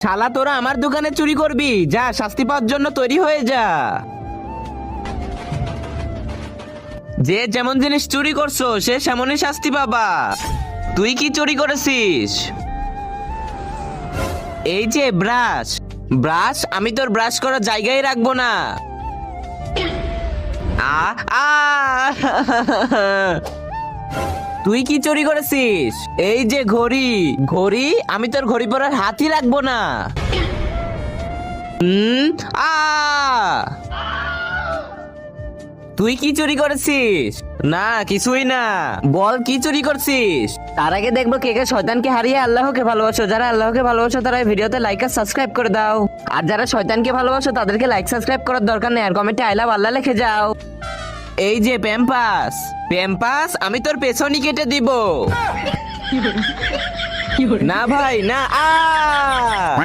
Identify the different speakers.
Speaker 1: শালা তোরা আমার দোকানে চুরি করবি, যা শাস্তি পাওয়ার জন্য তৈরি হয়ে যা। যে যেমন জিনিস চুরি করছো সে সেমনই শাস্তি পাবা। তুই কি চুরি করেছিস? এই যে ব্রাশ। ব্রাশ আমি তোর ব্রাশ করার জায়গায় রাখবো না। আ আ তুই কি চুরি করেছিস? এই যে ঘড়ি। ঘড়ি আমি তোর ঘড়ি পরার হাতই রাখবো না। আ তুই কি চুরি করেছিস? না কিছুই না। বল কি চুরি করছিস? তার আগে দেখবো কে কে শয়তানকে হারিয়ে আল্লাহকে ভালোবাসো। যারা আল্লাহকে ভালোবাসো তারা এই ভিডিওতে লাইক আর সাবস্ক্রাইব করে দাও। আর যারা শয়তানকে ভালোবাসো তাদেরকে লাইক সাবস্ক্রাইব করার দরকার নেই, আর কমেন্টে আই লাভ আল্লাহ লিখে যাও। এই যে প্যাম্পাস। প্যাম্পাস আমি তোর পেছনই কেটে দিব। না ভাই না।